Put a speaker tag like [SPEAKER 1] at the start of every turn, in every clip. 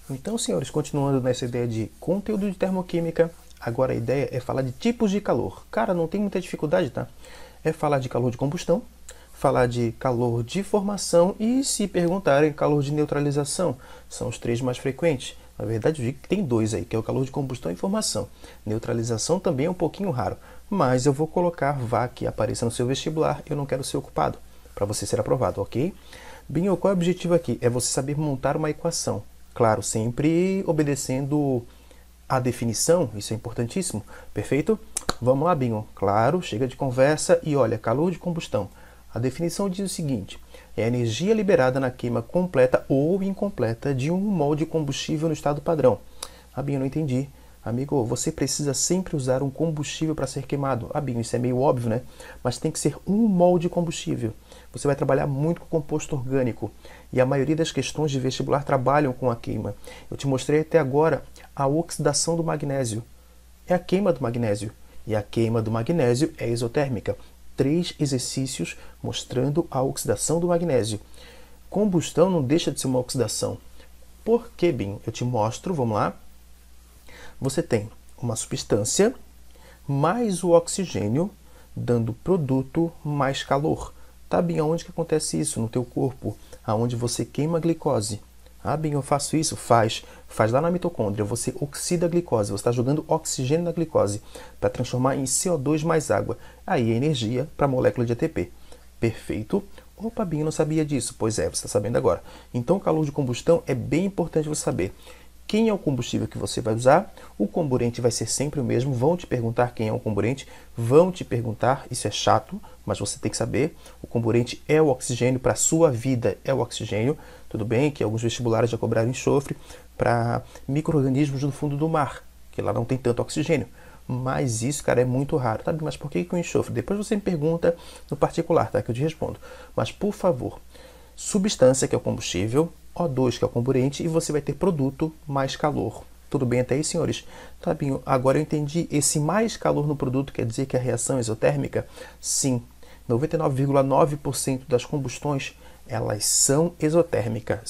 [SPEAKER 1] Então, senhores, continuando nessa ideia de conteúdo de termoquímica, agora a ideia é falar de tipos de calor. Cara, não tem muita dificuldade, tá? É falar de calor de combustão, falar de calor de formação e, se perguntarem, calor de neutralização. São os três mais frequentes. Na verdade, eu digo que tem dois aí, que é o calor de combustão e formação. Neutralização também é um pouquinho raro, mas eu vou colocar, vá que apareça no seu vestibular, eu não quero ser ocupado, para você ser aprovado, ok? Binho, qual é o objetivo aqui? É você saber montar uma equação. Claro, sempre obedecendo a definição, isso é importantíssimo, perfeito? Vamos lá, Binho. Claro, chega de conversa e olha, calor de combustão. A definição diz o seguinte: é a energia liberada na queima completa ou incompleta de um mol de combustível no estado padrão. Ah, Binho, eu não entendi. Amigo, você precisa sempre usar um combustível para ser queimado. Ah, Binho, isso é meio óbvio, né? Mas tem que ser um mol de combustível. Você vai trabalhar muito com composto orgânico. E a maioria das questões de vestibular trabalham com a queima. Eu te mostrei até agora a oxidação do magnésio. É a queima do magnésio. E a queima do magnésio é isotérmica. 3 exercícios mostrando a oxidação do magnésio. Combustão não deixa de ser uma oxidação. Por que, Binho? Eu te mostro, vamos lá. Você tem uma substância mais o oxigênio dando produto mais calor. Tá, Binho, aonde que acontece isso no teu corpo? Aonde você queima a glicose. Ah, Binho, eu faço isso? Faz. Faz lá na mitocôndria. Você oxida a glicose. Você está jogando oxigênio na glicose para transformar em CO2 mais água. Aí é energia para a molécula de ATP. Perfeito. Opa, Binho, não sabia disso. Pois é, você está sabendo agora. Então, o calor de combustão é bem importante você saber. Quem é o combustível que você vai usar? O comburente vai ser sempre o mesmo. Vão te perguntar quem é o comburente. Vão te perguntar, isso é chato, mas você tem que saber. O comburente é o oxigênio, para a sua vida é o oxigênio. Tudo bem que alguns vestibulares já cobraram enxofre para micro-organismos do fundo do mar, que lá não tem tanto oxigênio. Mas isso, cara, é muito raro. Tá? Mas por que o enxofre? Depois você me pergunta no particular, tá? Que eu te respondo. Mas, por favor, substância, que é o combustível, O2, que é o comburente, e você vai ter produto mais calor. Tudo bem até aí, senhores? Tá, Binho, agora eu entendi. Esse mais calor no produto quer dizer que a reação é isotérmica? Sim. 99,9% das combustões, elas são exotérmicas.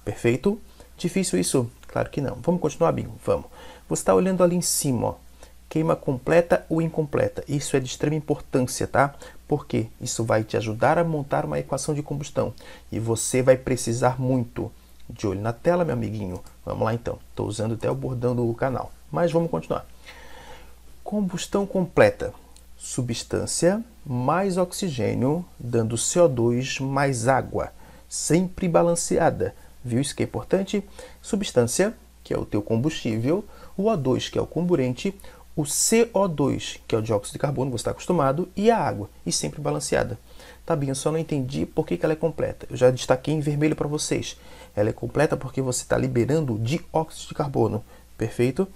[SPEAKER 1] Perfeito? Difícil isso? Claro que não. Vamos continuar, Binho? Vamos. Você está olhando ali em cima, ó. Queima completa ou incompleta. Isso é de extrema importância, tá? Porque isso vai te ajudar a montar uma equação de combustão. E você vai precisar muito. De olho na tela, meu amiguinho. Vamos lá então. Estou usando até o bordão do canal. Mas vamos continuar. Combustão completa. Substância mais oxigênio, dando CO2 mais água. Sempre balanceada. Viu isso que é importante? Substância, que é o teu combustível. O O2, que é o comburente. O CO2, que é o dióxido de carbono, você está acostumado, e a água, e sempre balanceada. Tá bem, eu só não entendi por que ela é completa. Eu já destaquei em vermelho para vocês. Ela é completa porque você está liberando dióxido de carbono. Perfeito?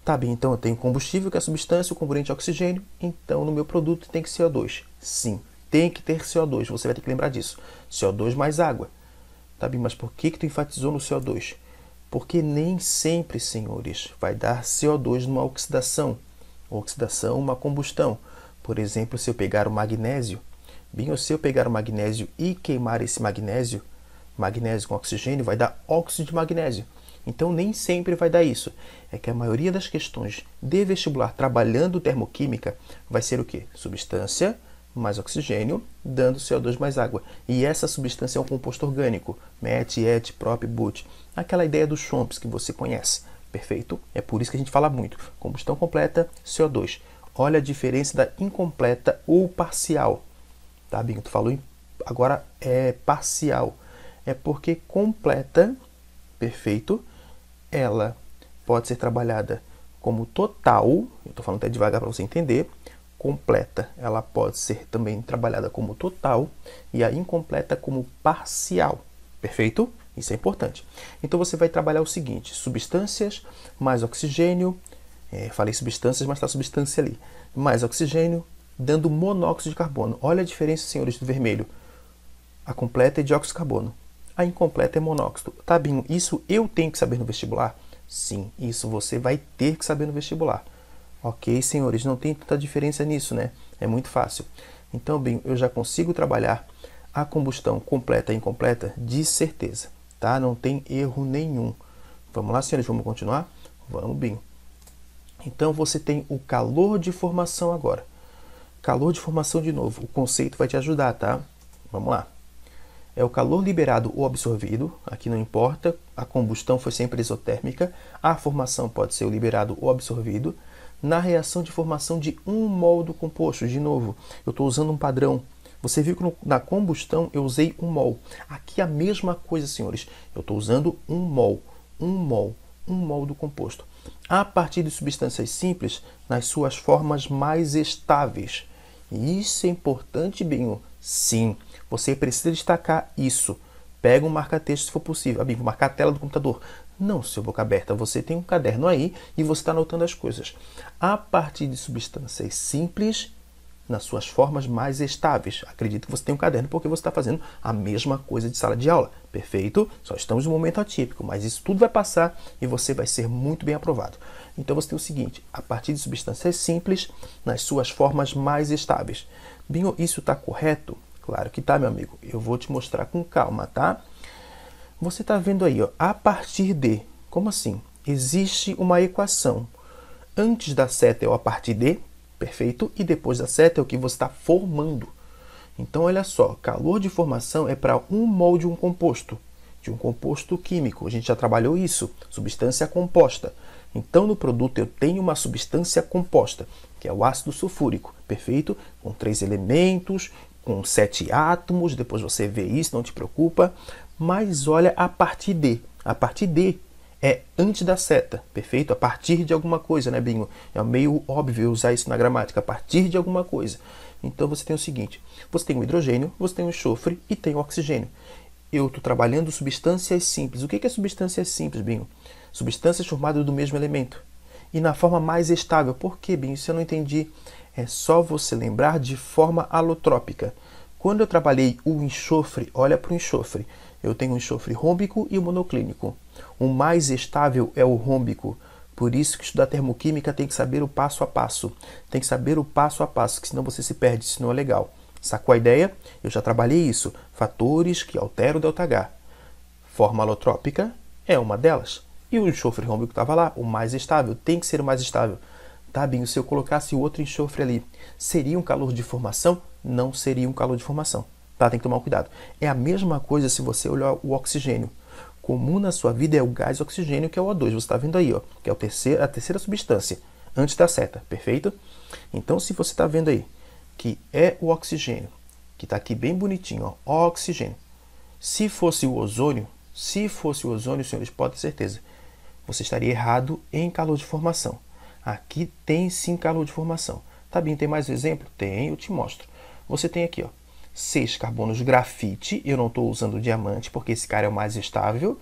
[SPEAKER 1] Tá bem, então eu tenho combustível, que é a substância, o comburente é oxigênio. Então no meu produto tem que CO2. Sim, tem que ter CO2, você vai ter que lembrar disso. CO2 mais água. Tá bem, mas por que tu enfatizou no CO2? Porque nem sempre, senhores, vai dar CO2 numa oxidação. Oxidação, uma combustão. Por exemplo, se eu pegar o magnésio, bem, se eu pegar o magnésio e queimar esse magnésio, magnésio com oxigênio, vai dar óxido de magnésio. Então, nem sempre vai dar isso. É que a maioria das questões de vestibular trabalhando termoquímica vai ser o quê? Substância mais oxigênio, dando CO2 mais água. E essa substância é um composto orgânico, MET, ET, PROP, BUT. Aquela ideia dos chomps que você conhece, perfeito? É por isso que a gente fala muito. Combustão completa, CO2. Olha a diferença da incompleta ou parcial. Tá, Binho? Tu falou agora é parcial. É porque completa, perfeito, ela pode ser trabalhada como total, eu estou falando até devagar para você entender. Completa, ela pode ser também trabalhada como total e a incompleta como parcial. Perfeito? Isso é importante. Então você vai trabalhar o seguinte: substâncias mais oxigênio, falei substâncias, mas está substância ali, mais oxigênio, dando monóxido de carbono. Olha a diferença, senhores, do vermelho. A completa é dióxido de carbono, a incompleta é monóxido. Tá, Binho, isso eu tenho que saber no vestibular? Sim, isso você vai ter que saber no vestibular. Ok, senhores, não tem tanta diferença nisso, né? É muito fácil. Então, bem, eu já consigo trabalhar a combustão completa e incompleta de certeza. tá? Não tem erro nenhum. Vamos lá, senhores, vamos continuar? Vamos, bem. Então, você tem o calor de formação agora. Calor de formação de novo. O conceito vai te ajudar, tá? Vamos lá. É o calor liberado ou absorvido. Aqui não importa. A combustão foi sempre exotérmica. A formação pode ser o liberado ou absorvido. Na reação de formação de um mol do composto. De novo, eu estou usando um padrão. Você viu que na combustão eu usei 1 mol. Aqui a mesma coisa, senhores. Eu estou usando 1 mol. 1 mol. 1 mol do composto. A partir de substâncias simples, nas suas formas mais estáveis. Isso é importante, Binho? Sim. Você precisa destacar isso. Pega um marca-texto se for possível. Binho, vou marcar a tela do computador. Não, seu boca aberta. Você tem um caderno aí e você está anotando as coisas. A partir de substâncias simples, nas suas formas mais estáveis. Acredito que você tem um caderno porque você está fazendo a mesma coisa de sala de aula. Perfeito? Só estamos num momento atípico, mas isso tudo vai passar e você vai ser muito bem aprovado. Então você tem o seguinte, a partir de substâncias simples, nas suas formas mais estáveis. Binho, isso está correto? Claro que está, meu amigo. Eu vou te mostrar com calma, tá? Você está vendo aí, ó, a partir de... Como assim? Existe uma equação. Antes da seta é o a partir de... Perfeito? E depois da seta é o que você está formando. Então, olha só, calor de formação é para 1 mol de um composto químico. A gente já trabalhou isso, substância composta. Então, no produto eu tenho uma substância composta, que é o ácido sulfúrico, perfeito? Com 3 elementos, com 7 átomos, depois você vê isso, não te preocupa. Mas olha a partir de. A partir de é antes da seta, perfeito? A partir de alguma coisa, né, Binho? É meio óbvio usar isso na gramática, a partir de alguma coisa. Então você tem o seguinte, você tem o hidrogênio, você tem o enxofre e tem o oxigênio. Eu estou trabalhando substâncias simples. O que é substâncias simples, Binho? Substâncias formadas do mesmo elemento. E na forma mais estável. Por quê, Binho? Isso eu não entendi. É só você lembrar de forma alotrópica. Quando eu trabalhei o enxofre, olha para o enxofre. Eu tenho o enxofre rômbico e o monoclínico. O mais estável é o rômbico. Por isso que estudar termoquímica tem que saber o passo a passo. Tem que saber o passo a passo, que senão você se perde, isso não é legal. Sacou a ideia? Eu já trabalhei isso. Fatores que alteram o ΔH. Forma alotrópica é uma delas. E o enxofre rômbico estava lá, o mais estável. Tem que ser o mais estável. Tá, Binho, se eu colocasse outro enxofre ali, seria um calor de formação? Não seria um calor de formação. Tá, tem que tomar cuidado. É a mesma coisa se você olhar o oxigênio. Comum na sua vida é o gás oxigênio, que é o O2. Você está vendo aí, ó, que é a terceira substância, antes da seta, perfeito? Então, se você está vendo aí, que é o oxigênio, que está aqui bem bonitinho, ó, oxigênio. Se fosse o ozônio, senhores, pode ter certeza, você estaria errado em calor de formação. Aqui tem sim calor de formação. Tá bem, tem mais um exemplo? Tem, eu te mostro. Você tem aqui, ó, 6 carbonos grafite, eu não estou usando diamante porque esse cara é o mais estável,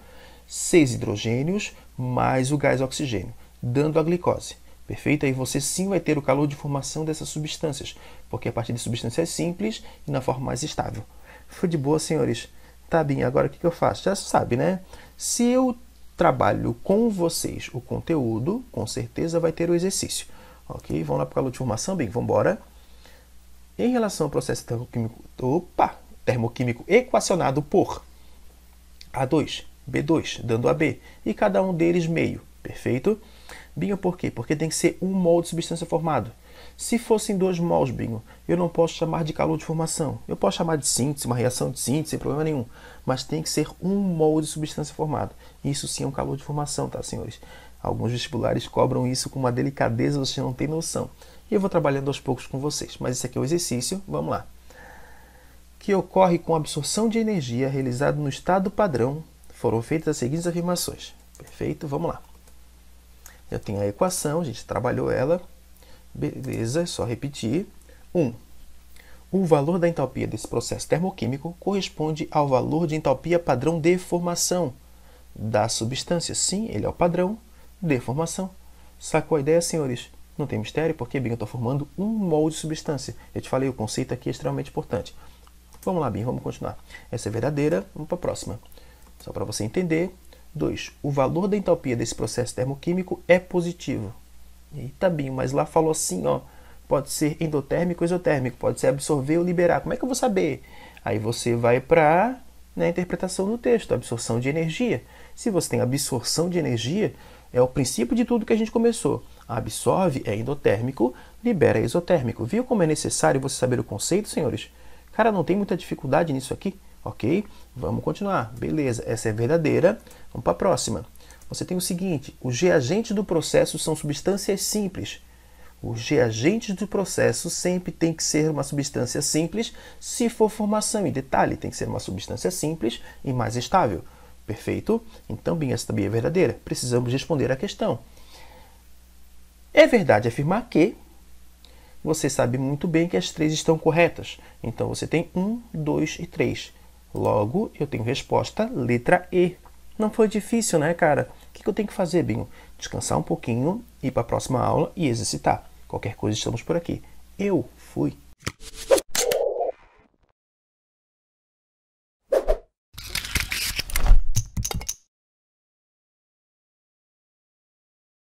[SPEAKER 1] 6 hidrogênios mais o gás oxigênio, dando a glicose. Perfeito? Aí você sim vai ter o calor de formação dessas substâncias, porque é a partir de substâncias simples e na forma mais estável. Foi de boa, senhores? Tá bem, agora o que eu faço? Já sabe, né? Se eu trabalho com vocês o conteúdo, com certeza vai ter o exercício. Ok? Vamos lá para o calor de formação? Bem, vamos embora. Em relação ao processo termoquímico equacionado por A2, B2, dando AB, e cada um deles meio, perfeito? Binho, por quê? Porque tem que ser 1 mol de substância formado. Se fossem 2 mols, Binho, eu não posso chamar de calor de formação. Eu posso chamar de síntese, uma reação de síntese, sem problema nenhum. Mas tem que ser 1 mol de substância formada. Isso sim é um calor de formação, tá, senhores? Alguns vestibulares cobram isso com uma delicadeza, você não tem noção. E eu vou trabalhando aos poucos com vocês. Mas esse aqui é o exercício, vamos lá. Que ocorre com a absorção de energia realizada no estado padrão, foram feitas as seguintes afirmações. Perfeito? Vamos lá. Eu tenho a equação, a gente trabalhou ela. Beleza, é só repetir. 1. O valor da entalpia desse processo termoquímico corresponde ao valor de entalpia padrão de formação da substância. Sim, ele é o padrão de formação. Sacou a ideia, senhores? Não tem mistério, porque, Binho, eu estou formando 1 mol de substância. Eu te falei, o conceito aqui é extremamente importante. Vamos lá, Binho, vamos continuar. Essa é verdadeira, vamos para a próxima. Só para você entender. 2. O valor da entalpia desse processo termoquímico é positivo. Eita, Binho, mas lá falou assim, ó. Pode ser endotérmico ou exotérmico, pode ser absorver ou liberar. Como é que eu vou saber? Aí você vai para na interpretação do texto, absorção de energia. Se você tem absorção de energia, é o princípio de tudo que a gente começou. Absorve é endotérmico, libera é exotérmico. Viu como é necessário você saber o conceito, senhores? Cara, não tem muita dificuldade nisso aqui? Ok? Vamos continuar. Beleza, essa é verdadeira. Vamos para a próxima. Você tem o seguinte, os reagentes do processo são substâncias simples. Os reagentes do processo sempre tem que ser uma substância simples, se for formação em detalhe, tem que ser uma substância simples e mais estável. Perfeito? Então, bem, essa também é verdadeira. Precisamos responder à questão. É verdade afirmar que você sabe muito bem que as 3 estão corretas. Então, você tem 1, 2 e 3. Logo, eu tenho resposta letra E. Não foi difícil, né, cara? O que eu tenho que fazer, Binho? Descansar um pouquinho, ir para a próxima aula e exercitar. Qualquer coisa, estamos por aqui. Eu fui.